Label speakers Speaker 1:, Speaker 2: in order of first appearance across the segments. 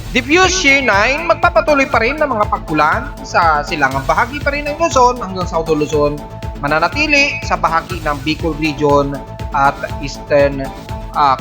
Speaker 1: Diffuse Shear 9, magpapatuloy pa rin ng mga pag-ulan sa silangang bahagi pa rin ng Luzon hanggang South Luzon, mananatili sa bahagi ng Bicol Region at Eastern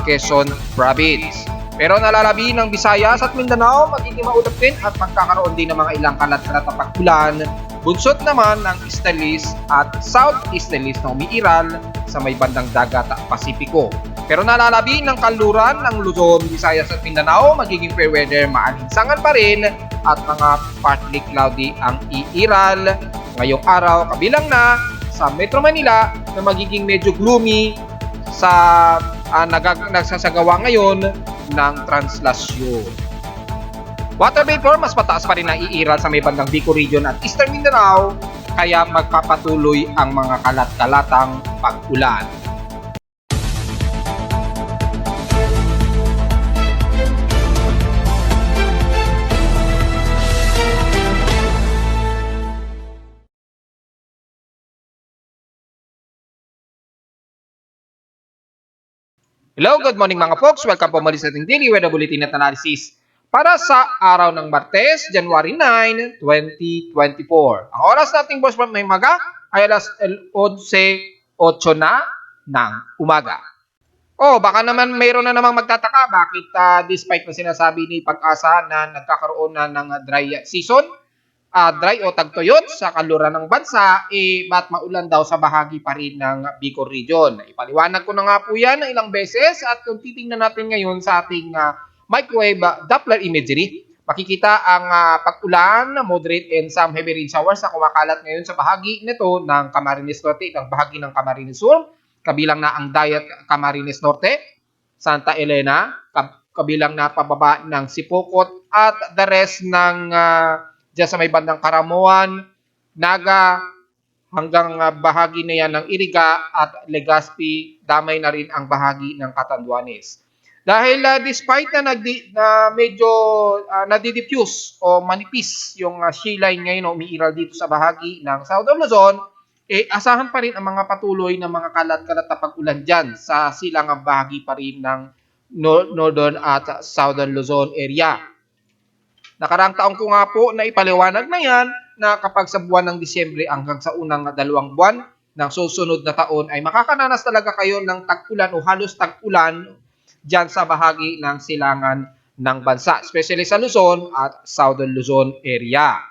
Speaker 1: Quezon Province. Pero nalalabi ng Visayas at Mindanao, magiging maulap din at magkakaroon din ng mga ilang kalat-kalat na pag-ulan. Bunsod naman ng easterlies at southeasterlies na umiiral sa may bandang dagat at Pasipiko. Pero nalalabi ng kanluran ng Luzon, Visayas at Mindanao, magiging fair weather, maalinsangan pa rin at mga partly cloudy ang iiral ngayong araw, kabilang na sa Metro Manila na magiging medyo gloomy sa nagsasagawa ngayon ng translasyon. Water vapor, mas mataas pa rin ang iiral sa may bandang Bicol Region at Eastern Mindanao, kaya magpapatuloy ang mga kalat-kalatang pag-ulan. Hello, good morning mga folks. Welcome po muli sa ating daily weather bulletin at analysis para sa araw ng Martes, January 9, 2024. Ang oras nating boss may maga ay alas 11:08 na ng umaga. Baka naman mayroon na namang magtataka bakit despite na sinasabi ni Pag-asa na nagkakaroon na ng dry season, dry o tagtuyot sa kanluran ng bansa, ba't maulan daw sa bahagi pa rin ng Bicol Region. Ipaliwanag ko na nga po yan ng ilang beses at kung titingnan natin ngayon sa ating microwave Doppler imagery, makikita ang pag-ulan, moderate and some heavy rain showers na kumakalat ngayon sa bahagi nito ng Camarines Norte at bahagi ng Camarines Sur, kabilang na ang Dayat Camarines Norte, Santa Elena, kabilang na pababa ng Sipokot at the rest ng dyan sa may bandang Karamuan, Naga, hanggang bahagi na yan ng Iriga at Legazpi, damay na rin ang bahagi ng Catanduanes. Dahil despite na medyo nadidiffuse o manipis yung shear line ngayon o umiiral dito sa bahagi ng Southern Luzon, asahan pa rin ang mga patuloy na mga kalat-kalat na pag-ulan dyan sa silangang bahagi pa rin ng Northern at Southern Luzon area. Nakaraang taon ko nga po na ipaliwanag na yan na kapag sa buwan ng Disyembre hanggang sa unang 2 buwan ng susunod na taon ay makakaranas talaga kayo ng tag-ulan o halos tag-ulan dyan sa bahagi ng silangan ng bansa, especially sa Luzon at Southern Luzon area.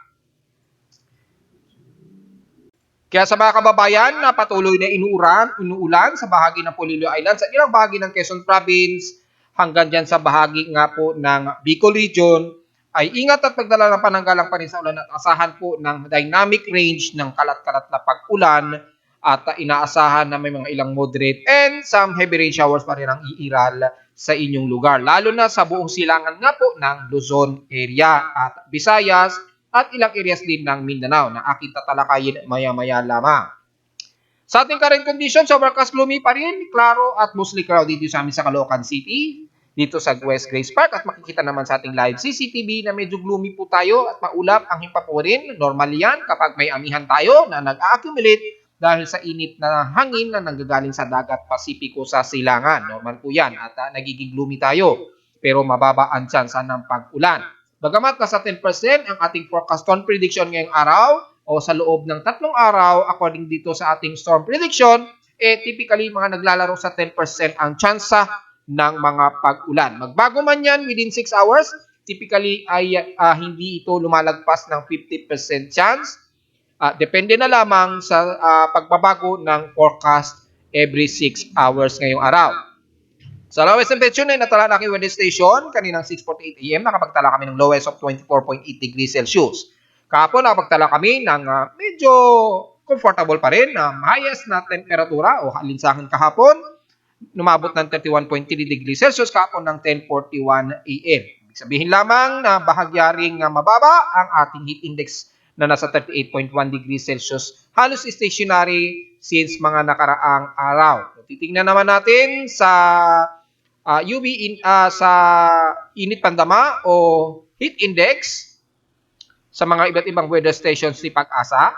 Speaker 1: Kaya sa mga kababayan na patuloy na inuulan sa bahagi ng Polillo Islands at ilang bahagi ng Quezon Province hanggang dyan sa bahagi nga po ng Bicol Region, ay ingat at pagdala ng pananggalang pa rin sa ulan at asahan po ng dynamic range ng kalat-kalat na pag-ulan at inaasahan na may mga ilang moderate and some heavy rain showers pa rin ang iiral sa inyong lugar. Lalo na sa buong silangan nga po ng Luzon area at Visayas at ilang areas din ng Mindanao na aking tatalakayin maya-maya lamang. Sa ating current conditions, overcast gloomy pa rin, klaro at mostly cloudy dito sa amin sa Caloocan City, dito sa West Grace Park, at makikita naman sa ating live CCTV na medyo gloomy po tayo at maulap ang himpa po rin. Normal yan kapag may amihan tayo na nag-accumulate dahil sa init na hangin na nanggagaling sa dagat Pasipiko sa silangan. Normal po yan at nagiging gloomy tayo, pero mababa ang tsansa ng pag-ulan. Bagamat nasa 10% ang ating forecast storm prediction ngayong araw o sa loob ng 3 araw according dito sa ating storm prediction, typically mga naglalaro sa 10% ang tsansa ng mga pag-ulan. Magbago man yan within 6 hours, typically ay hindi ito lumalagpas ng 50% chance. Depende na lamang sa pagbabago ng forecast every 6 hours ngayong araw. Sa lowest temperature na natala na aking weather station, kaninang 6:48 AM, nakapagtala kami ng lowest of 24.8 degrees Celsius. Kahapon, nakapagtala kami ng medyo comfortable pa rin na highest na temperatura o alinsangan kahapon, lumabot ng 31.3 degrees Celsius kahapon ng 10:41 AM. Ibig sabihin lamang na bahagyaring mababa ang ating heat index na nasa 38.1 degrees Celsius, halos stationary since mga nakaraang araw. Titingnan naman natin sa sa init pandama o heat index sa mga iba't ibang weather stations ni Pag-asa.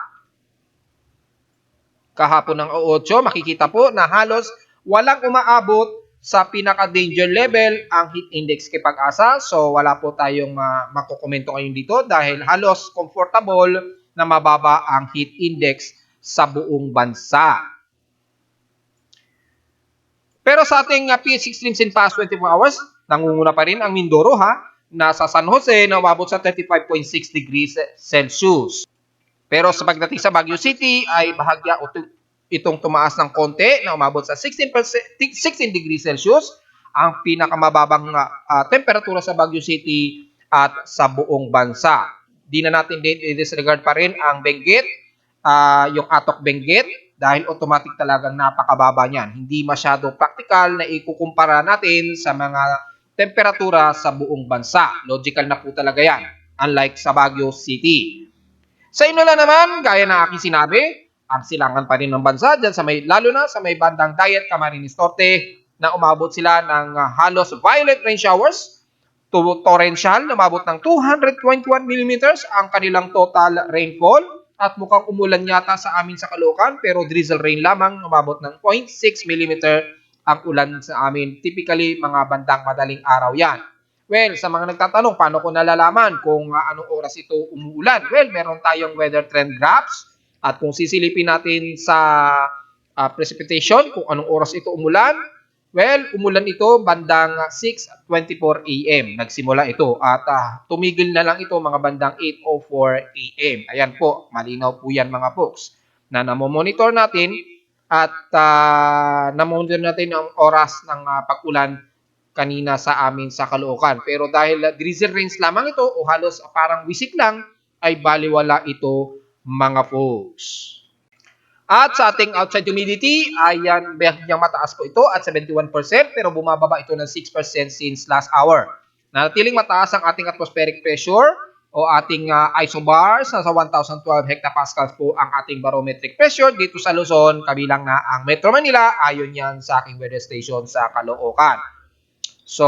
Speaker 1: Kahapon ng 8, makikita po na halos walang umaabot sa pinaka-danger level ang heat index kay Pag-asa. So wala po tayong makukomento ngayon dito dahil halos comfortable na mababa ang heat index sa buong bansa. Pero sa ating PH streams in past 24 hours, nangunguna pa rin ang Mindoro nasa San Jose na umabot sa 35.6 degrees Celsius. Pero sa pagdating sa Baguio City ay bahagya itong tumaas ng konti na umabot sa 16 degrees Celsius, ang pinakamababang temperatura sa Baguio City at sa buong bansa. Di na natin din i-disregard pa rin ang Benguet, yung Atok Benguet, dahil automatic talagang napakababa niyan. Hindi masyado practical na ikukumpara natin sa mga temperatura sa buong bansa. Logical na po talaga yan, unlike sa Baguio City. Sa Inola naman, gaya na aking sinabi, ang silangan pa rin ng bansa dyan sa lalo na sa may bandang Dayat, Camarines Norte, na umabot sila ng halos violent rain showers to torrential na umabot ng 221 millimeters ang kanilang total rainfall at mukhang umulan yata sa amin sa Caloocan pero drizzle rain lamang umabot ng 0.6 millimeter ang ulan sa amin. Typically, mga bandang madaling araw yan. Well, sa mga nagtatanong, paano ko nalalaman kung anong oras ito umuulan? Well, meron tayong weather trend graphs at kung sisilipin natin sa precipitation, kung anong oras ito umulan, well, umulan ito bandang 6:24 AM. Nagsimula ito at tumigil na lang ito mga bandang 8:04 AM. Ayan po, malinaw po yan mga folks na namomonitor natin at namomonitor natin ang oras ng pag-ulan kanina sa amin sa Caloocan. Pero dahil drizzle rains lamang ito o halos parang wisik lang, ay baliwala ito mga folks. At sa ating outside humidity, ayan, bahagyang mataas po ito at 71% pero bumababa ito ng 6% since last hour. Nanatiling mataas ang ating atmospheric pressure o ating isobars na sa 1,012 hectopascals po ang ating barometric pressure dito sa Luzon, kabilang na ang Metro Manila, ayon yan sa aking weather station sa Caloocan. So,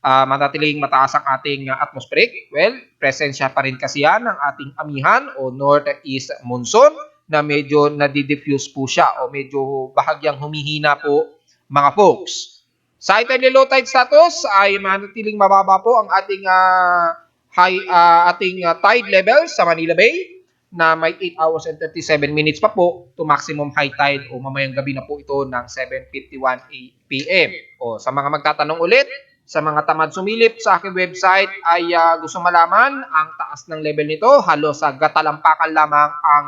Speaker 1: manatiling mataas ang ating atmospheric. Well, presensya pa rin kasi yan ng ating amihan o northeast monsoon na medyo nadidiffuse po siya o medyo bahagyang humihina po mga folks. Sa high tide and low tide status ay manatiling mababa po ang ating tide level sa Manila Bay na may 8 hours and 37 minutes pa po to maximum high tide o mamayang gabi na po ito ng 7:51 PM. O sa mga magtatanong ulit, sa mga tamad sumilip sa aking website ay gusto malaman ang taas ng level nito, halos sa gatalampakan lamang ang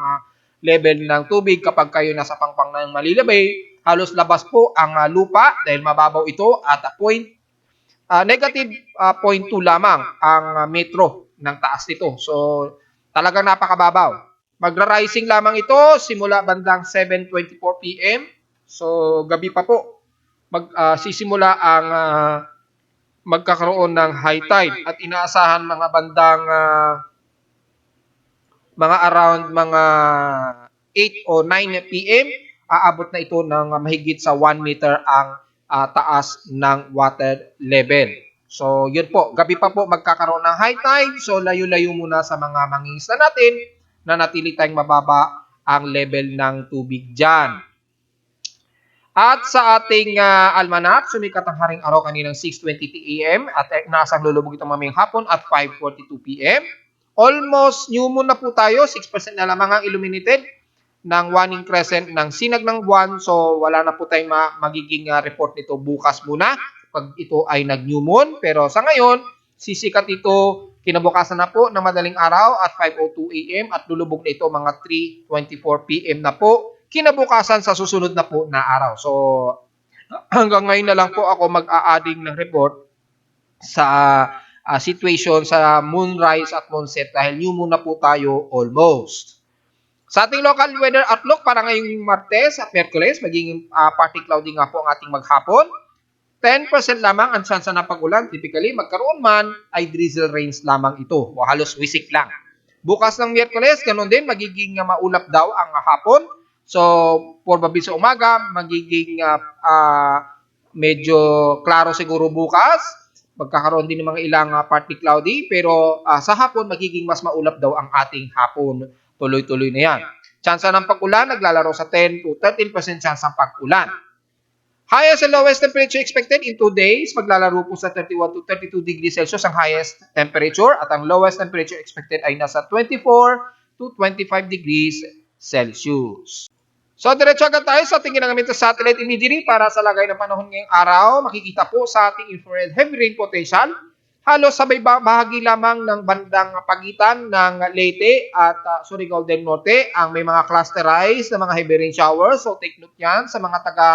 Speaker 1: level ng tubig kapag kayo nasa pangpang ng Manila Bay, halos labas po ang lupa dahil mababaw ito at negative 0.2 lamang ang metro ng taas nito. So talagang napakababaw. Magra-rising lamang ito simula bandang 7:24 PM. So gabi pa po sisimula ang magkakaroon ng high tide at inaasahan mga bandang mga around mga 8 o 9 PM, aabot na ito ng mahigit sa 1 meter ang taas ng water level. So, yun po. Gabi pa po magkakaroon ng high tide. So, layo-layo muna sa mga mangingisda natin na natili tayong mababa ang level ng tubig dyan. At sa ating almanac, sumikat ang haring araw kaninang 6:20 AM at nasang lulubog itong mamayang hapon at 5:42 PM. Almost new moon na po tayo, 6% na lamang ang illuminated ng waning crescent ng sinag ng buwan. So wala na po tayong magiging report nito bukas muna pag ito ay nag-new moon. Pero sa ngayon, sisikat ito kinabukasan na po na madaling araw at 5:02 AM at lulubog na ito mga 3:24 PM na po kinabukasan sa susunod na po na araw. So hanggang ngayon na lang po ako mag-a-adding ng report sa situation sa moonrise at moonset dahil new moon na po tayo almost. Sa ating local weather outlook para ngayong Martes at Miyerkules, magiging partly cloudy nga po ang ating maghapon. 10% lamang ang chance na pag-ulan. Typically, magkaroon man ay drizzle rains lamang ito o halos wisik lang. Bukas ng Miyerkules, ganun din, magiging maulap daw ang hapon. So, probably sa umaga, magiging medyo klaro siguro bukas. Magkakaroon din ng mga ilang partly cloudy, pero sa hapon, magiging mas maulap daw ang ating hapon. Tuloy-tuloy na yan. Chance ng pag-ulan, naglalaro sa 10 to 13% chance ng pag-ulan. Highest and lowest temperature expected in 2 days. Maglalaro po sa 31 to 32 degrees Celsius ang highest temperature at ang lowest temperature expected ay nasa 24 to 25 degrees Celsius. So, diretso agad tayo sa ating ginamit sa satellite imagery para sa lagay ng panahon ngayong araw. Makikita po sa ating infrared heavy rain potential. Halos sabay bahagi lamang ng bandang pagitan ng Leyte at Surigao del Norte ang may mga clusterized na mga heavy rain showers. So, take note yan sa mga taga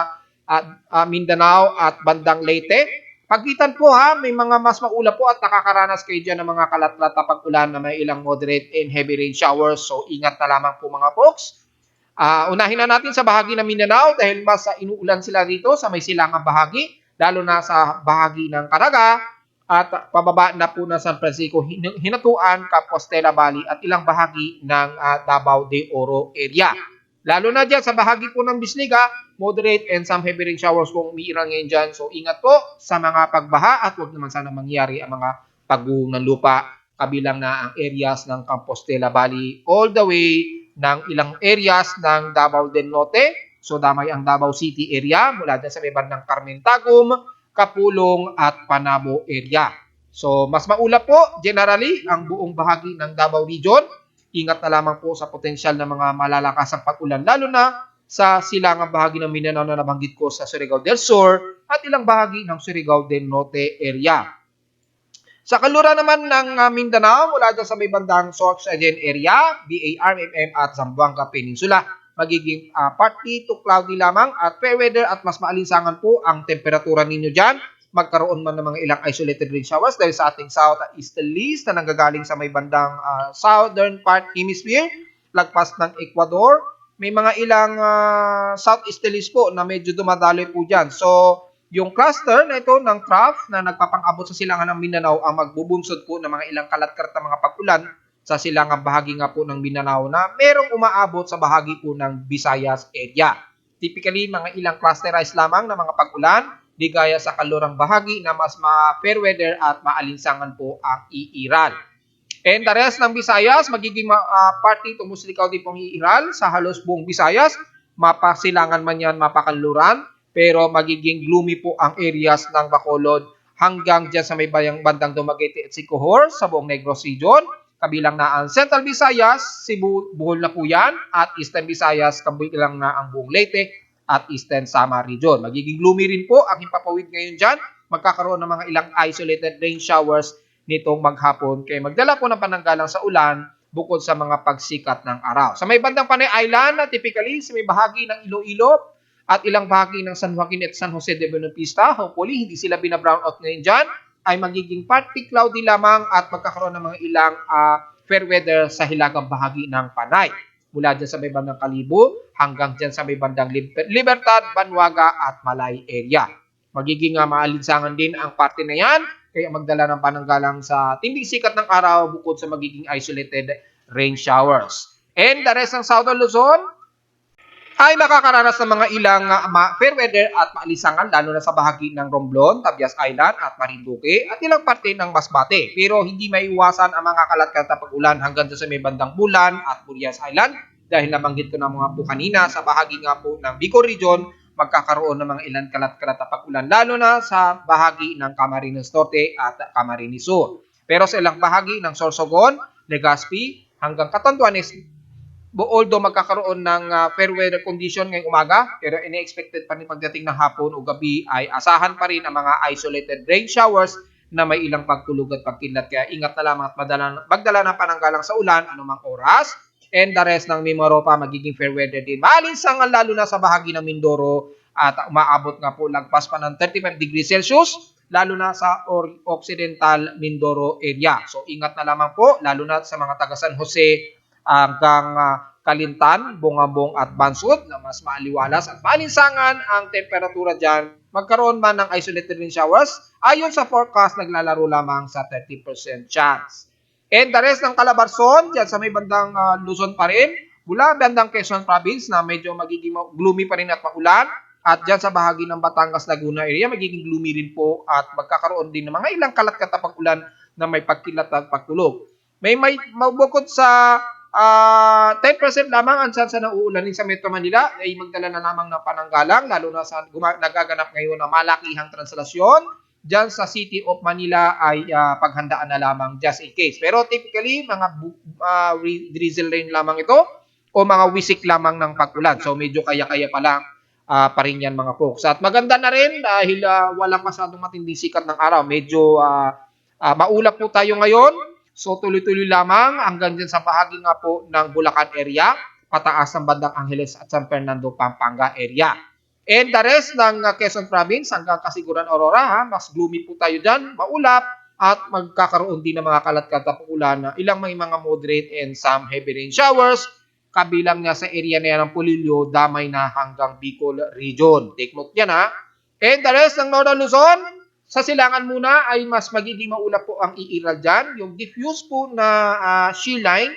Speaker 1: Mindanao at bandang Leyte. Pagitan po may mga mas maula po at nakakaranas kayo dyan ng mga kalat-lat na pag-ulan na may ilang moderate and heavy rain showers. So, ingat na lamang po mga folks. Unahin na natin sa bahagi ng Mindanao dahil mas inuulan sila dito sa may silangang bahagi, lalo na sa bahagi ng Caraga at pababa na po ng San Francisco, Hinatuan, Compostela Valley at ilang bahagi ng Davao de Oro area. Lalo na dyan sa bahagi po ng Bisliga, moderate and some heavy rain showers kung umiiral ngayon dyan. So ingat po sa mga pagbaha at huwag naman sana mangyari ang mga pagguhong ng lupa, kabilang na ang areas ng Compostela Valley all the way ng ilang areas ng Davao del Norte. So damay ang Davao City area mula dyan sa may bandang Carmen-Tagum, Kapulong at Panabo area. So mas maula po generally ang buong bahagi ng Davao Region. Ingat na lamang po sa potensyal ng mga malalasang pag-ulan lalo na sa silangang bahagi ng Mindanao na nabanggit ko sa Surigao del Sur at ilang bahagi ng Surigao del Norte area. Sa kanluran naman ng Mindanao, mula dyan sa may bandang Sorsogon area, BARMM at Zamboanga Peninsula, magiging partly to cloudy lamang at fair weather at mas maalinsangan po ang temperatura ninyo dyan. Magkaroon man ng mga ilang isolated rain showers dahil sa ating south at easterlies na nanggagaling sa may bandang southern part hemisphere, lagpas ng Ecuador. May mga ilang southeasterlies po na medyo dumadaloy po dyan. So, yung cluster na ito ng trough na nagpapang-abot sa silangan ng Mindanao ang magbubunsod po ng mga ilang kalat-kalat na mga pag-ulan sa silangang bahagi nga po ng Mindanao na merong umaabot sa bahagi po ng Visayas area. Typically, mga ilang clusterized lamang na mga pag-ulan, di gaya sa kalurang bahagi na mas fair weather at maalinsangan po ang iiral. And the rest ng Visayas, magiging partly to muslikaw din pong iiral sa halos buong Visayas, mapasilangan man yan, mapakanluran, pero magiging gloomy po ang areas ng Bacolod hanggang dyan sa may bandang Dumaguete at Siquijor sa buong Negros Region. Kabilang na ang Central Visayas, Cebu, Bohol na po yan, at Eastern Visayas, kabilang na ang buong Leyte at Eastern Samar Region. Magiging gloomy rin po ang himpapawid ngayon dyan. Magkakaroon ng mga ilang isolated rain showers nitong maghapon. Kaya magdala po ng pananggalang sa ulan bukod sa mga pagsikat ng araw. Sa may bandang Panay Island, typically sa may bahagi ng Iloilo at ilang bahagi ng San Joaquin at San Jose de Bautista, hopefully hindi sila bina-brown out ngayon dyan, ay magiging partly cloudy lamang at magkakaroon ng mga ilang fair weather sa hilagang bahagi ng Panay. Mula dyan sa may bandang Kalibo hanggang dyan sa may bandang Libertad, Banwaga at Malay area. Magiging maalinsangan din ang parte na yan, kaya magdala ng pananggalang sa tinding sikat ng araw bukod sa magiging isolated rain showers. And the rest ng Southern Luzon ay makakaranas ng mga ilang fair weather at maalinsangan lalo na sa bahagi ng Romblon, Tabias Island at Marinduque at ilang parte ng Masbate. Pero hindi maiiwasan ang mga kalat-kalat na pag-ulan hanggang sa may bandang Bulan at Burias Island dahil nabanggit ko na mga po kanina sa bahagi nga po ng Bicol Region magkakaroon ng mga ilang kalat-kalat na pag-ulan lalo na sa bahagi ng Camarines Norte at Camarines Sur. Pero sa ilang bahagi ng Sorsogon, Legazpi hanggang Catanduanes, although magkakaroon ng fair weather condition ngayong umaga, pero ini-expected pa rin pagdating ng hapon o gabi ay asahan pa rin ang mga isolated rain showers na may ilang pagtulog at pagkilat. Kaya ingat na lamang at magdala ng pananggalang sa ulan anumang oras. And the rest ng Mimaropa magiging fair weather din. Maalinsangan lalo na sa bahagi ng Mindoro at umaabot nga po lagpas pa ng 35 degrees Celsius lalo na sa Occidental Mindoro area. So ingat na lamang po lalo na sa mga taga San Jose hanggang Kalintan, Bungabong at Bansud na mas maaliwalas at maalinsangan ang temperatura dyan. Magkaroon man ng isolated rain showers, ayon sa forecast naglalaro lamang sa 30% chance. And the rest ng Calabarzon, dyan sa may bandang Luzon pa rin, mula bandang Quezon Province na medyo magiging gloomy pa rin at maulan. At dyan sa bahagi ng Batangas, Laguna area, magiging gloomy rin po at magkakaroon din ng mga ilang kalat-kalat na pag-ulan na may pagkilat at pagtulog. May bukod sa 10% lamang ang chance na uulanin sa Metro Manila ay magdala na lamang ng pananggalang, lalo na sa nagaganap ngayon na malakihang translasyon. Diyan sa City of Manila ay paghandaan na lamang just in case. Pero typically, mga drizzle rain lamang ito o mga wisik lamang ng pag-ulan. So medyo kaya-kaya pa lang pa rin yan mga folks. At maganda na rin dahil walang masyadong matinding sikat ng araw. Medyo maulap po tayo ngayon. So tuloy-tuloy lamang hanggang dyan sa bahagi nga po ng Bulacan area, pataas ng bandang Angeles at San Fernando, Pampanga area. And the rest ng Quezon Province hanggang Kasiguran, Aurora, mas gloomy po tayo dyan, maulap, at magkakaroon din ng mga kalat-kalat na ulan na ilang may mga moderate and some heavy rain showers, kabilang nga sa area na yan ng Polillo, damay na hanggang Bicol region. Take note yan ha. And the rest ng Northern Luzon, sa silangan muna ay mas magiging maulap po ang iiral dyan. Yung diffuse po na shear line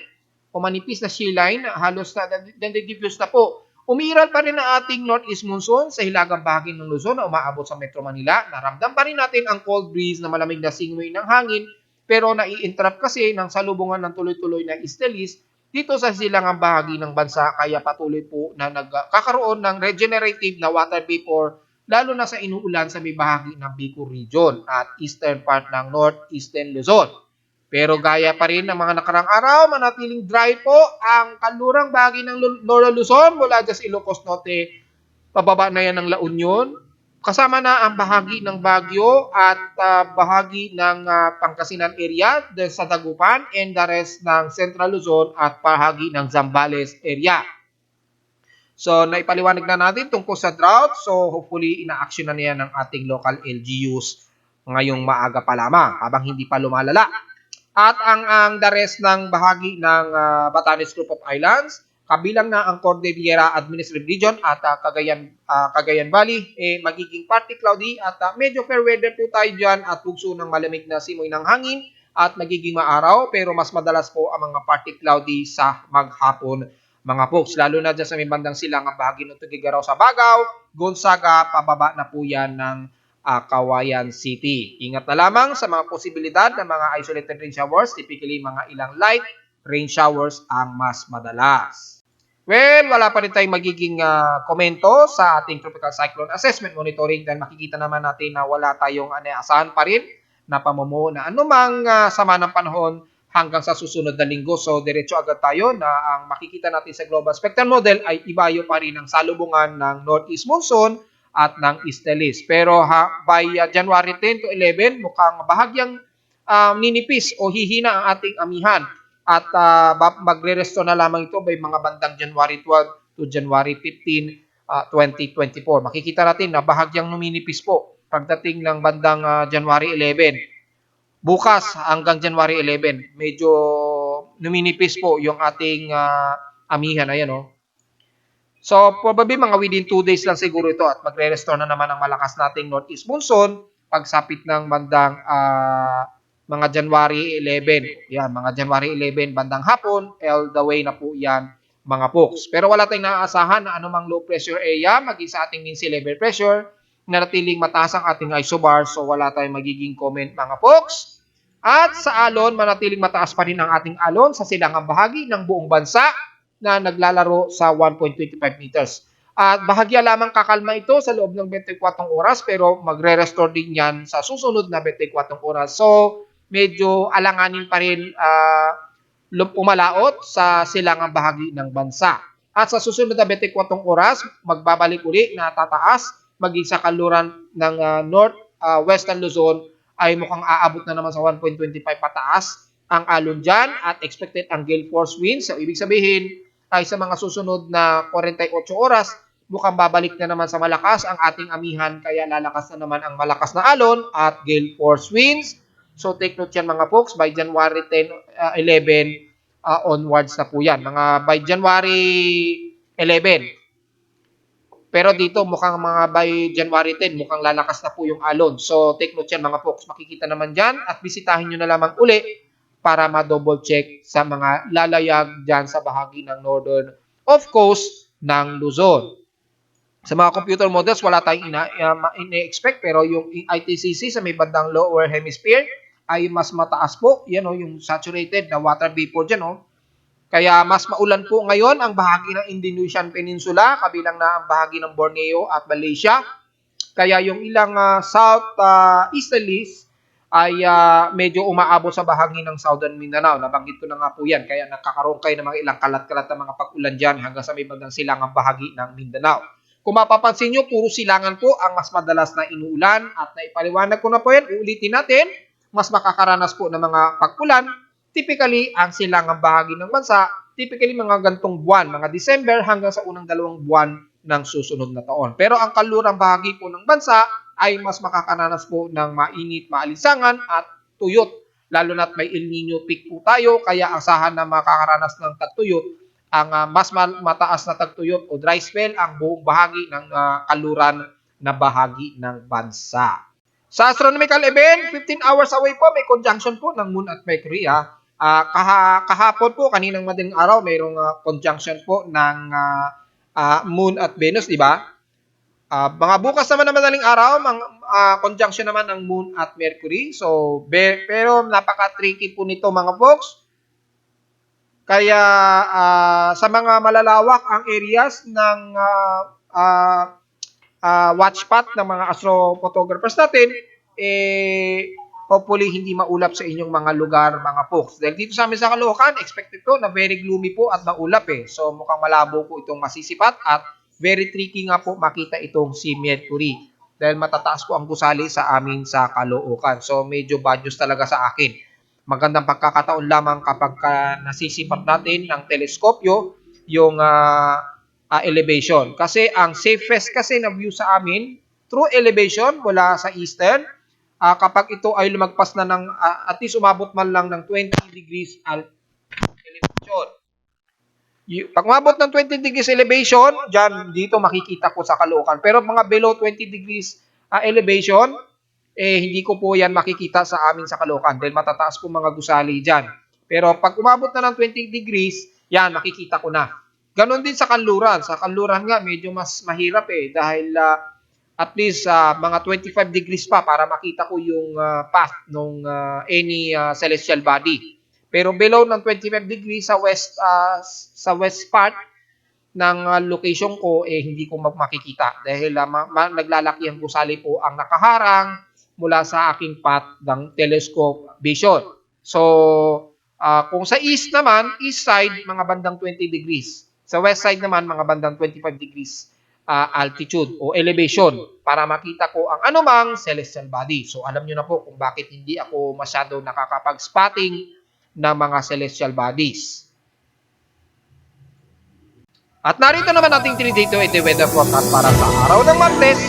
Speaker 1: o manipis na shear line, halos na diffuse na po. Umiiral pa rin ang ating northeast monsoon sa hilagang bahagi ng Luzon na umaabot sa Metro Manila. Naramdam pa rin natin ang cold breeze na malamig na singmoy ng hangin, pero nai-interrupt kasi ng salubungan ng tuloy-tuloy na easterlies dito sa silangang bahagi ng bansa, kaya patuloy po na nagkakaroon ng regenerative na water vapor, lalo na sa inuulan sa may bahagi ng Bicol region at eastern part ng northeastern Luzon. Pero gaya pa rin ng mga nakarang araw, manatiling dry po ang kanlurang bahagi ng Northern Luzon mula sa Ilocos Norte, pababa na yan ng La Union. Kasama na ang bahagi ng Baguio at bahagi ng Pangasinan area sa Dagupan and the rest ng Central Luzon at bahagi ng Zambales area. So, naipaliwanag na natin tungkol sa drought. So, hopefully, ina-action na niyan ng ating local LGUs ngayong maaga pa lamang habang hindi pa lumalala. At ang the rest ng bahagi ng Batanes Group of Islands, kabilang na ang Cordillera Administrative Region at Cagayan Valley, magiging partly cloudy at medyo fair weather po tayo dyan at bugso ng malamig na simoy ng hangin at magiging maaraw, pero mas madalas po ang mga partly cloudy sa maghapon mga folks. Lalo na dyan sa may bandang silangang bahagi ng Tugigaraw sa Bagao, Gonzaga, pababa na po yan ng Kawayan City. Ingat na lamang sa mga posibilidad ng mga isolated rain showers, typically mga ilang light rain showers ang mas madalas. Well, wala pa rin tayong magiging komento sa ating Tropical Cyclone Assessment Monitoring dahil makikita naman natin na wala tayong asahan pa rin na pamumuo na anumang sama ng panahon hanggang sa susunod na linggo. So, diretso agad tayo na ang makikita natin sa Global Spectral Model ay ibayo pa rin ang salubungan ng Northeast Monsoon at ng easterlies. Pero by January 10 to 11, mukhang bahagyang ninipis o hihina ang ating amihan. At magre-restore na lamang ito by mga bandang January 12 to January 15, 2024. Makikita natin na bahagyang numinipis po pagdating ng bandang January 11. Bukas hanggang January 11, medyo numinipis po yung ating amihan. Ayan o. So, probably mga within 2 days lang siguro ito at magre-restore na naman ang malakas nating Northeast Monsoon pagsapit ng bandang mga January 11. Yan, mga January 11 bandang hapon, all the way na po yan mga folks. Pero wala tayong naaasahan na anumang low pressure area, maging sa ating mean sea level pressure, nanatiling mataas ang ating isobar, so wala tayong magiging comment mga folks. At sa alon, manatiling mataas pa rin ang ating alon sa silangang bahagi ng buong bansa na naglalaro sa 1.25 meters. At bahagya lamang kakalma ito sa loob ng 24 oras pero magre-restore din yan sa susunod na 24 oras. So, medyo alanganin pa rin umalaot sa silangang bahagi ng bansa. At sa susunod na 24 oras, magbabalik uli na tataas maging sa kanluran ng Western Luzon ay mukhang aabot na naman sa 1.25 pataas ang alon dyan at expected ang gale force winds. So, ibig sabihin, ay sa mga susunod na 48 oras, mukhang babalik na naman sa malakas ang ating amihan, kaya lalakas na naman ang malakas na alon at gale force winds. So take note yan mga folks, by January 10, 11 onwards na po yan. Mga by January 11. Pero dito mukhang mga by January 10, mukhang lalakas na po yung alon. So take note yan mga folks, makikita naman dyan at bisitahin nyo na lamang uli para ma-double check sa mga lalayag dyan sa bahagi ng northern of coast ng Luzon. Sa mga computer models, wala tayong ina-expect pero yung ITCC sa may bandang lower hemisphere ay mas mataas po. Yan o, yung saturated na water vapor dyan o. Kaya mas maulan po ngayon ang bahagi ng Indonesian Peninsula, kabilang na ang bahagi ng Borneo at Malaysia. Kaya yung ilang south easterlies ay medyo umaabot sa bahagi ng Southern Mindanao. Nabanggit ko na nga po yan. Kaya nakakaroon kayo ng mga ilang kalat-kalat na mga pag-ulan dyan hanggang sa may bandang silangang bahagi ng Mindanao. Kung mapapansin nyo, puro silangan po ang mas madalas na inuulan. At naipaliwanag ko na po yan, uulitin natin, mas makakaranas po ng mga pag-ulan. Typically, ang silangang bahagi ng bansa, typically mga gantong buwan, mga December hanggang sa unang 2 buwan ng susunod na taon. Pero ang kalurang bahagi po ng bansa ay mas makakaranas po ng mainit, maalinsangan at tuyot. Lalo na't may El Nino peak po tayo, kaya asahan na makakaranas ng tagtuyot ang mas mataas na tagtuyot o dry spell ang buong bahagi ng kaluran na bahagi ng bansa. Sa astronomical event, 15 hours away po, may conjunction po ng Moon at Mercury. Kahapon po, kaninang madaling araw, mayroong conjunction po ng Moon at Venus, di ba? Mga bukas naman na madaling araw, conjunction naman ng Moon at Mercury. So, pero napaka-tricky po nito mga folks. Kaya sa mga malalawak ang areas ng watch path ng mga astrophotographers natin, hopefully hindi maulap sa inyong mga lugar, mga folks. Dahil dito sa amin sa Caloocan, expected ko na very gloomy po at maulap So mukhang malabo po itong masisipat at very tricky nga po makita itong si Mercury. Dahil matataas po ang gusali sa amin sa Caloocan. So medyo bad news talaga sa akin. Magandang pagkakataon lamang kapag nasisipat natin ng teleskopyo yung elevation. Kasi ang safest kasi na view sa amin, through elevation mula sa eastern, kapag ito ay lumagpas na ng at least umabot man lang ng 20 degrees elevation. Pag umabot ng 20 degrees elevation, dito makikita ko sa Caloocan. Pero mga below 20 degrees elevation, hindi ko po yan makikita sa amin sa Caloocan dahil matataas po mga gusali dyan. Pero pag umabot na ng 20 degrees, yan, makikita ko na. Ganon din sa kanluran. Sa kanluran nga, medyo mas mahirap dahil at least mga 25 degrees pa para makita ko yung path ng any celestial body. Pero below ng 25 degrees sa west part ng location ko, hindi ko makikita dahil naglalaki ang gusali po ang nakaharang mula sa aking path ng telescope vision. So, kung sa east naman, east side, mga bandang 20 degrees. Sa west side naman, mga bandang 25 degrees altitude o elevation para makita ko ang anumang celestial body. So, alam nyo na po kung bakit hindi ako masyado nakakapag-spotting ng mga celestial bodies. At narito naman ating 3-day to 8-day weather forecast para sa araw ng Martes,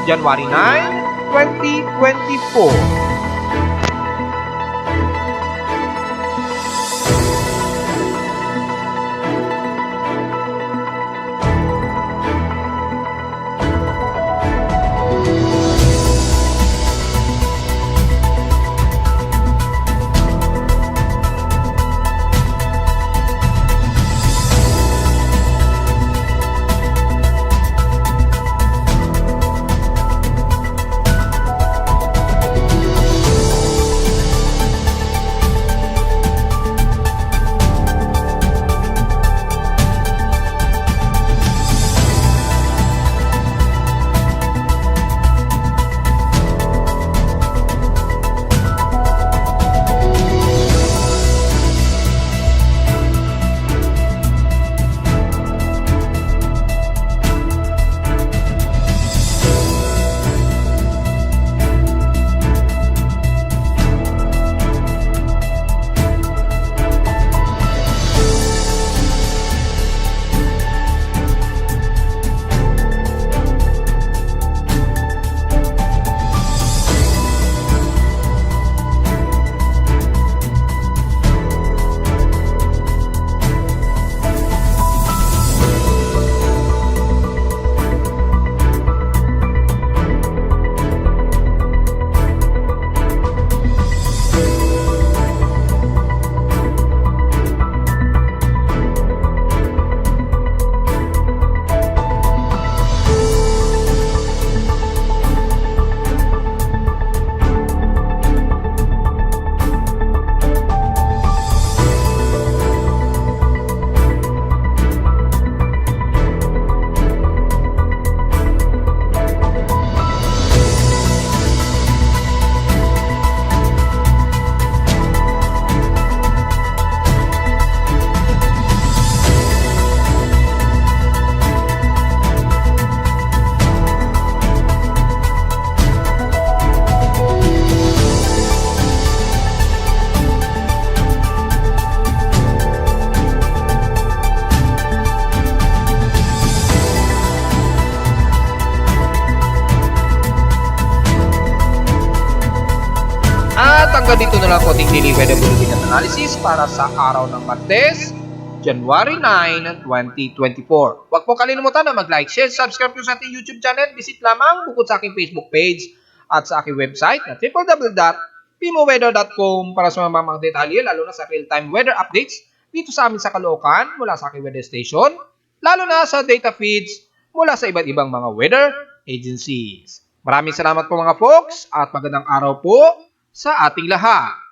Speaker 1: January 9, 2024. hanggang dito na lang po ating daily weather bulletin at analysis para sa araw ng Martes, January 9, 2024. Huwag po kalimutan na mag-like, share, subscribe po sa ating YouTube channel. Visit lamang bukod sa aking Facebook page at sa aking website na www.pimoweather.com para sa mga detalye lalo na sa real-time weather updates dito sa amin sa Caloocan mula sa aking weather station, lalo na sa data feeds mula sa iba't ibang mga weather agencies. Maraming salamat po mga folks at magandang araw po sa ating lahat.